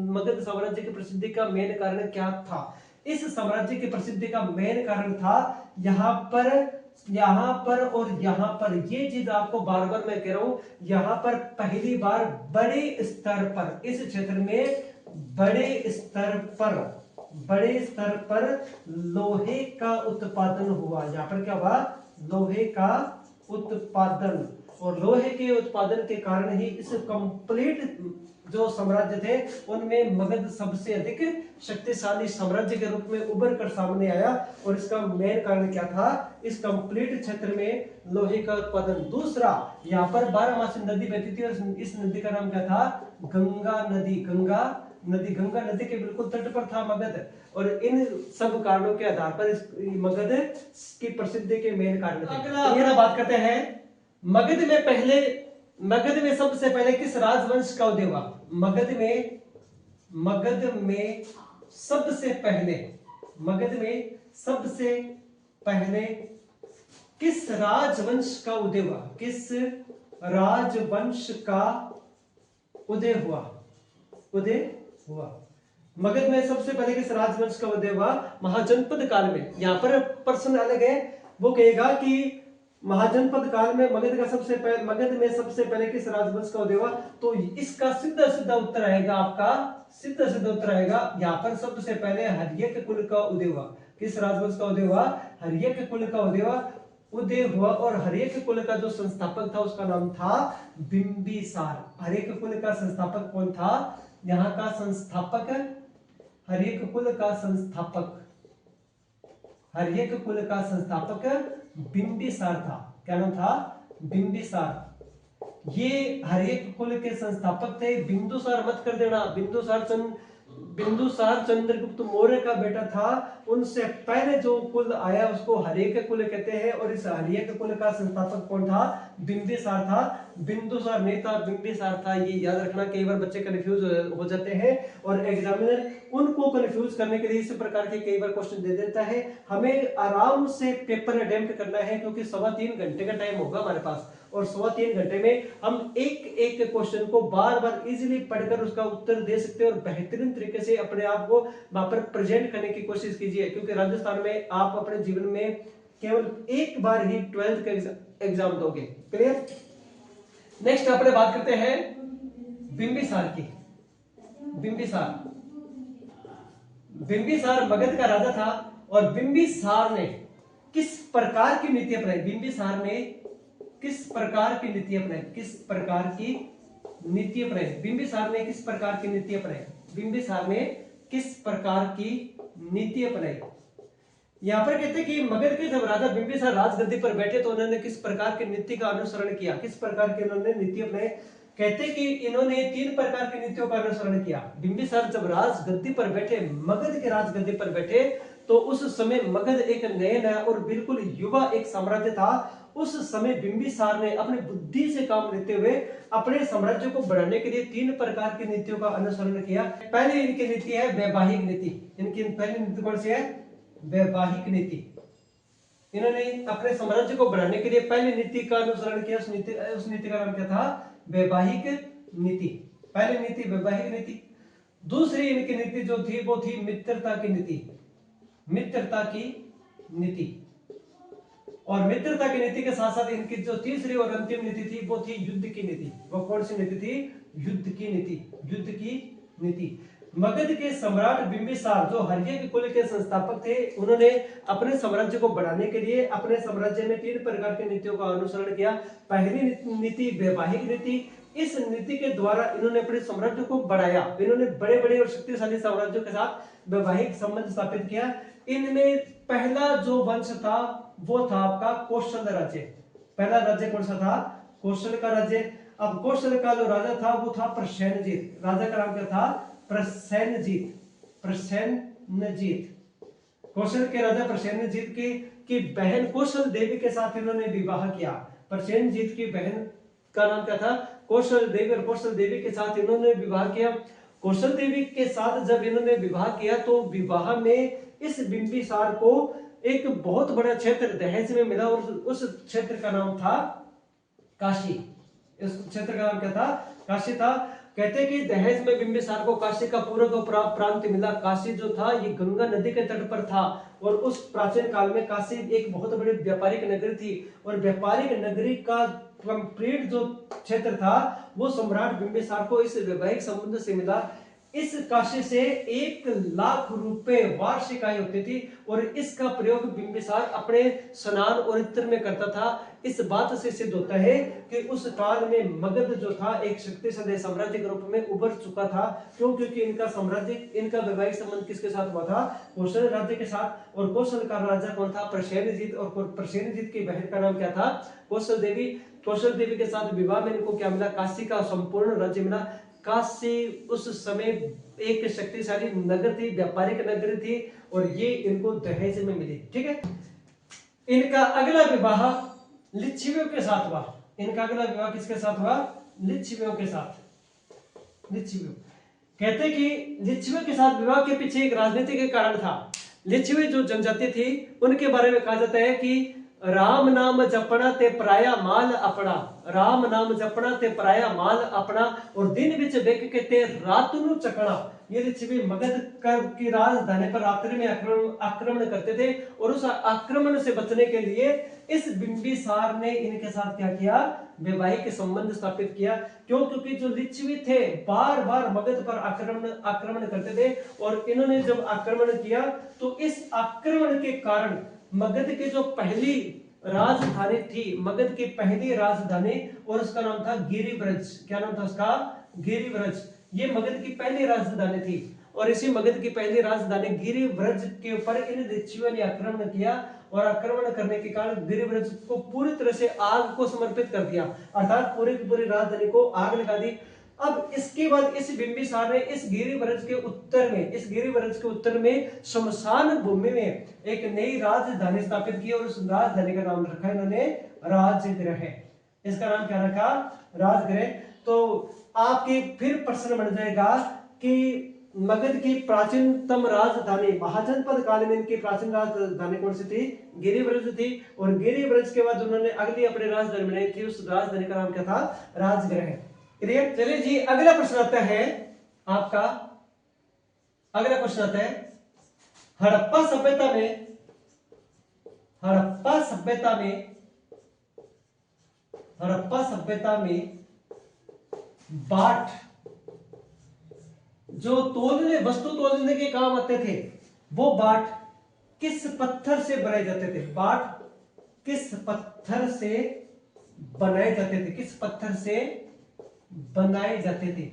मगध साम्राज्य की प्रसिद्धि का मेन कारण क्या था। इस साम्राज्य की प्रसिद्धि का मेन कारण था यहाँ पर और यहाँ पर, ये चीज आपको बार बार मैं कह रहा हूं, यहाँ पर पहली बार बड़े स्तर पर इस क्षेत्र में बड़े स्तर पर लोहे का उत्पादन हुआ। यहाँ पर क्या हुआ, लोहे का उत्पादन। और लोहे के उत्पादन के कारण ही इस कंप्लीट जो साम्राज्य थे उनमें मगध सबसे अधिक शक्तिशाली साम्राज्य के रूप में उभर कर सामने आया। और इसका मेन कारण क्या था, इस कंप्लीट क्षेत्र में लोहे का उत्पादन। दूसरा, यहाँ पर 12 नदी बहती थी और इस नदी का नाम क्या था, गंगा नदी। गंगा नदी के बिल्कुल तट पर था मगध। और इन सब कारणों के आधार पर इस मगध की प्रसिद्धि के मेन कारण थे। अगला बात करते हैं, मगध में सबसे पहले किस राजवंश का उदय हुआ। मगध में सबसे पहले किस राजवंश का उदय हुआ। किस राजवंश का उदय हुआ। मगध में सबसे पहले किस राजवंश का उदय हुआ, महाजनपद काल में। यहां पर प्रश्न अलग है, वो कहेगा कि महाजनपद काल में मगध में सबसे पहले किस राजवंश का उदय हुआ। तो इसका सीधा उत्तर आएगा आपका, सीधा उत्तर आएगा यहाँ पर सबसे पहले हर्यक कुल का उदय हुआ। किस राजवंश का उदय हुआ, हर्यक कुल का उदय हुआ। और हर्यक कुल का जो संस्थापक था उसका नाम था बिंबिसार। हर्यक कुल का संस्थापक कौन था, यहाँ का संस्थापक हर्यक कुल का संस्थापक बिंबिसार था। क्या नाम था, बिंबिसार। ये हर्यक कुल के संस्थापक थे। बिंदुसार मत कर देना, बिंदुसार चंद्रगुप्त मौर्य का बेटा था। उनसे पहले जो कुल आया उसको हर्यक कुल कहते हैं। और इस हर्यक कुल का संस्थापक कौन था, बिंबिसार था। बिंदुसार नहीं था, बिंबिसार था। ये याद रखना, कई बार बच्चे कंफ्यूज हो जाते हैं और एग्जामिनर उनको कंफ्यूज करने के लिए इस प्रकार के कई बार क्वेश्चन दे देता है। हमें आराम से पेपर अटेम्प्ट करना है क्योंकि 3.25 घंटे का टाइम होगा हमारे पास। और 3.25 घंटे में हम एक क्वेश्चन को बार बार इजीली पढ़कर उसका उत्तर दे सकते हैं और बेहतरीन तरीके से अपने आप को वहां पर प्रेजेंट करने की कोशिश कीजिए। क्योंकि राजस्थान में आप अपने जीवन में केवल एक बार ही 12th का एग्जाम दोगे। क्लियर। नेक्स्ट अपने बात करते हैं बिंबिसार की। बिंबिसार मगध का राजा था और बिंबिसार ने किस प्रकार की नीति अपनाई? बिंबिसार ने किस प्रकार की नीति अपनाई? किस प्रकार की नीति अपनाई? बिंबिसार ने किस प्रकार की नीति अपनाई? बिंबिसार ने किस प्रकार की नीति अपनाई? यहां पर कहते हैं कि मगध के जब राजा बिंबिसार राजगद्दी पर बैठे तो उन्होंने किस प्रकार की नीति का अनुसरण किया? किस प्रकार की उन्होंने नीति अपनाई? कहते कि इन्होंने 3 प्रकार की नीतियों का अनुसरण किया। बिंबिसार जब राजगद्दी पर बैठे, मगध के राजगद्दी पर बैठे, तो उस समय मगध एक नया और बिल्कुल युवा एक साम्राज्य था। उस समय बिंबिसार ने अपने बुद्धि से काम लेते हुए अपने साम्राज्य को बढ़ाने के लिए 3 प्रकार की नीतियों का अनुसरण किया। पहली इनकी नीति है वैवाहिक नीति। इनकी पहली नीति कौन सी है? वैवाहिक नीति। इन्होंने अपने साम्राज्य को बढ़ाने के लिए पहली नीति का अनुसरण किया। उस नीति का नाम क्या था? वैवाहिक नीति। पहली नीति वैवाहिक नीति। दूसरी इनकी नीति जो थी वो थी मित्रता की नीति। मित्रता की नीति। और मित्रता की नीति के साथ साथ इनकी जो तीसरी और अंतिम नीति थी वो थी युद्ध की नीति। वो कौन सी नीति थी? युद्ध की नीति। युद्ध की नीति। मगध के सम्राट बिंबिसार जो हर्यक कुल के संस्थापक थे, उन्होंने अपने साम्राज्य को बढ़ाने के लिए अपने साम्राज्य में 3 प्रकार की नीतियों का अनुसरण किया। पहली नीति वैवाहिक नीति। इस नीति के द्वारा इन्होंने अपने साम्राज्य को बढ़ाया। इन्होंने बड़े बड़े और शक्तिशाली साम्राज्यों के साथ वैवाहिक संबंध स्थापित किया। इनमें पहला जो वंश था वो था आपका कौशल राज्य। पहला राज्य कौन सा था? कौशल का राज्य। अब कौशल का जो राजा था वो था प्रसेनजीत। राजा का नाम क्या था? प्रसेनजीत। प्रसेनजीत। कौशल के राजा प्रसेनजीत की बहन कौशल देवी के साथ इन्होंने विवाह किया। प्रसेनजीत की बहन का नाम क्या था? कौशल देवी। और कौशल देवी के साथ इन्होंने विवाह किया। कौशल देवी के साथ जब इन्होंने विवाह किया तो विवाह में इस बिंबिसार को एक बहुत बड़ा क्षेत्र दहेज में मिला और उस क्षेत्र का नाम था काशी। इस क्षेत्र का नाम क्या था? काशी था। कहते कि दहेज में बिंबिसार को काशी का पूरा प्रांत मिला। काशी जो था ये गंगा नदी के तट पर था और उस प्राचीन काल में काशी एक बहुत बड़ी व्यापारिक नगरी थी और व्यापारिक नगरी का कंप्लीट जो क्षेत्र था वो सम्राट बिंबिसार को इस वैवाहिक संबंध से मिला। इस काशी से 1 लाख रुपए वार्षिक आय होती थी और इसका प्रयोग बिंबिसार अपने स्नान और इत्र में करता था। इस बात से सिद्ध होता है कि उस काल में मगध जो था एक शक्तिशाली साम्राज्य के रूप में उभर चुका था। क्यों? क्योंकि इनका साम्राज्य, इनका वैवाहिक संबंध किसके साथ हुआ था? कौशल राज्य के साथ। और कौशल का राजा कौन था? प्रसेनजीत। और प्रसेनजीत की बहन का नाम क्या था? कौशल देवी। कौशल देवी के साथ विवाह में इनको क्या मिला? काशी का संपूर्ण राज्य मिला। काशी उस समय एक शक्तिशाली नगर थी, व्यापारिक नगर थी और ये इनको दहेज में मिली। ठीक है। इनका अगला विवाह लिच्छवियों के साथ हुआ। इनका अगला विवाह किसके साथ हुआ? लिच्छवियों के साथ। लिच्छवियों। कहते कि लिच्छवियों के साथ विवाह के पीछे एक राजनीतिक कारण था। लिच्छवी जो जनजाति थी उनके बारे में कहा जाता है कि राम नाम जपना ते पराया माल अपना। राम नाम जपना ते पराया माल अपना और दिन विच बेक के ते रात नु चकना। ये लिच्छवी मगध की राजधानी पर रात्रि में आक्रमण करते थे और उस आक्रमण से बचने के लिए इस बिंबिसार ने इनके साथ क्या किया? वैवाहिक संबंध स्थापित किया। क्यों? क्योंकि जो लिच्छवी थे बार बार मगध पर आक्रमण करते थे और इन्होंने जब आक्रमण किया तो इस आक्रमण के कारण मगध की जो पहली राजधानी थी, मगध की पहली राजधानी, और उसका नाम था गिरिव्रज। क्या नाम था उसका? गिरिव्रज। ये मगध की पहली राजधानी थी और इसी मगध की पहली राजधानी गिरिव्रज के ऊपर इन लिच्छवियों ने आक्रमण किया और आक्रमण करने के कारण गिरिव्रज को पूरी तरह से आग को समर्पित कर दिया, अर्थात पूरी की पूरी राजधानी को आग लगा दी। अब इसके बाद इस बिंबिसार ने इस गिरिव्रज के उत्तर में शमशान भूमि में एक नई राजधानी स्थापित की और उस राजधानी का नाम रखा इन्होंने राजगृह। इसका नाम क्या रखा? राजगृह। तो आपके फिर प्रश्न बन जाएगा कि मगध की प्राचीनतम राजधानी महाजनपद काल में इनकी प्राचीन राजधानी कौन सी थी? गिरिव्रज थी। और गिरिव्रज के बाद उन्होंने अगली अपनी राजधानी बनाई थी, उस राजधानी का नाम क्या था? राजगृह। क्लियर? चलिए जी, अगला प्रश्न आता है आपका। अगला प्रश्न आता है हड़प्पा सभ्यता में बाट जो वस्तु तोलने के काम आते थे वो बाट किस पत्थर से बनाए जाते थे? बाट किस पत्थर से बनाए जाते थे? किस पत्थर से बनाए जाते थे?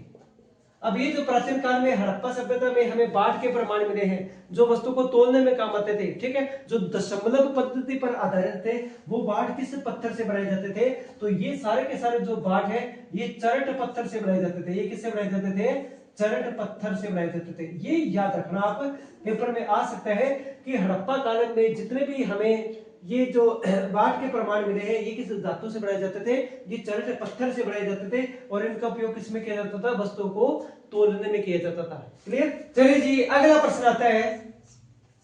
अब ये जो प्राचीन काल में हड़प्पा सभ्यता में हमें बाट के प्रमाण मिले हैं जो वस्तु को तोलने में काम आते थे, ठीक है, जो दशमलव पद्धति पर आधारित थे, वो बाट किस पत्थर से बनाए जाते थे? तो ये सारे के सारे जो बाट है ये चरट पत्थर से बनाए जाते थे। ये किससे बनाए जाते थे? चरट पत्थर से बनाए जाते थे। ये याद रखना, आप पेपर में आ सकता है कि हड़प्पा काल में जितने भी हमें ये जो बाट के प्रमाण मिले हैं ये किस धातु से बनाए जाते थे? ये चरट पत्थर से बनाए जाते थे और इनका उपयोग किसमें किया जाता था? वस्तुओं को तोलने में किया जाता था। क्लियर? चलिए जी, अगला प्रश्न आता है।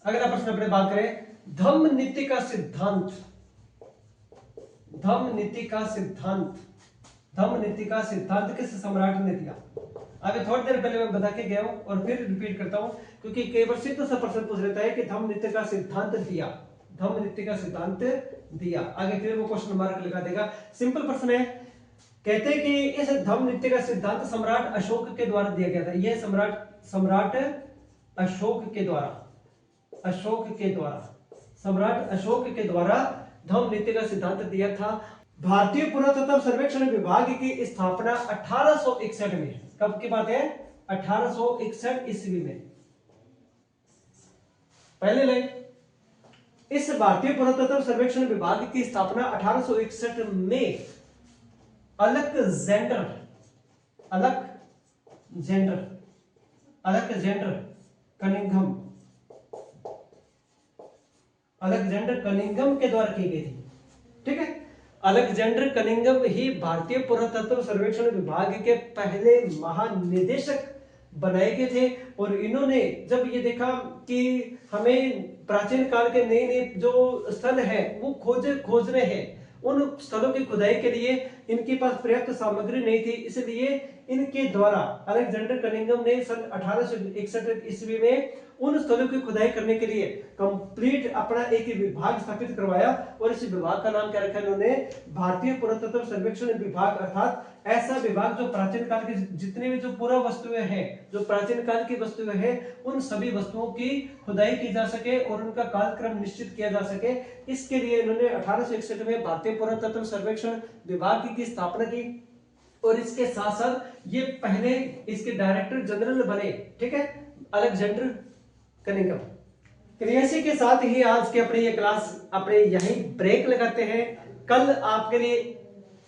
अगला प्रश्न अपने बात करें, धम्म नीति का सिद्धांत। धम्म नीति का सिद्धांत, धम्म नीति का सिद्धांत किस सम्राट ने दिया? अभी थोड़ी देर पहले मैं बता के गया हूं और फिर रिपीट करता हूं क्योंकि कई बार सीधा सा प्रश्न पूछ लेता है कि धम्म नीति का सिद्धांत दिया, धम्म नीति का सिद्धांत दिया, आगे फिर वो क्वेश्चन मार्क लगा देगा। सिंपल प्रश्न है। कहते हैं कि इस धम्म नीति का सिद्धांत सम्राट अशोक के द्वारा दिया गया था। यह सम्राट अशोक के द्वारा, सम्राट अशोक के द्वारा धम्म नीति का सिद्धांत दिया था। भारतीय पुरातत्व सर्वेक्षण विभाग की स्थापना 1861 में, कब की बात है? 1861 ईस्वी में। पहले लाइन, इस भारतीय पुरातत्व सर्वेक्षण विभाग की स्थापना 1861 में अलेक्जेंडर कनिंघम के द्वारा की गई थी। ठीक है, अलेक्जेंडर कनिंघम ही भारतीय पुरातत्व सर्वेक्षण विभाग के पहले महानिदेशक बनाए गए थे। और इन्होंने जब ये देखा कि हमें प्राचीन काल के नए नए जो स्थल है वो खोजने हैं, उन स्थलों की खुदाई के लिए इनके पास पर्याप्त सामग्री नहीं थी, इसलिए इनके द्वारा अलेक्जेंडर कनिंघम ने सन 1861 ईस्वी में उन स्थलों की खुदाई करने के लिए कंप्लीट अपना एक विभाग स्थापित करवाया। और इस विभाग का नाम क्या रखा इन्होंने? भारतीय पुरातत्व सर्वेक्षण विभाग, अर्थात ऐसा विभाग जो प्राचीन काल के जितने भी जो पूरा वस्तुएं हैं, जो प्राचीन काल की वस्तुएं हैं, उन सभी वस्तुओं की खुदाई की जा सके और उनका कालक्रम निश्चित किया जा सके। इसके लिए इन्होंने 1861 में भारतीय पुरातत्व सर्वेक्षण विभाग की स्थापना की। और इसके साथ साथ ये पहले इसके डायरेक्टर जनरल बने, ठीक है, अलेक्जेंडर कनिंघम। इसी के साथ ही आज के अपने ये क्लास अपने यहीं ब्रेक लगाते हैं। कल आपके लिए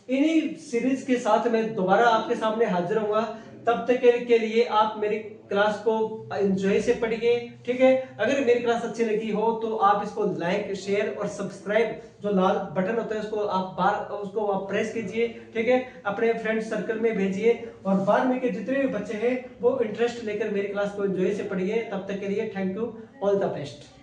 इन्हीं सीरीज के साथ मैं दोबारा आपके सामने हाजिर होऊंगा। तब तक के लिए आप मेरी क्लास को एंजॉय से पढ़िए। ठीक है, अगर मेरी क्लास अच्छी लगी हो तो आप इसको लाइक, शेयर और सब्सक्राइब जो लाल बटन होता है उसको आप प्रेस कीजिए। ठीक है, अपने फ्रेंड सर्कल में भेजिए और 12वीं के जितने भी बच्चे हैं वो इंटरेस्ट लेकर मेरी क्लास को एंजॉय से पढ़िए। तब तक के लिए thank you, all the best.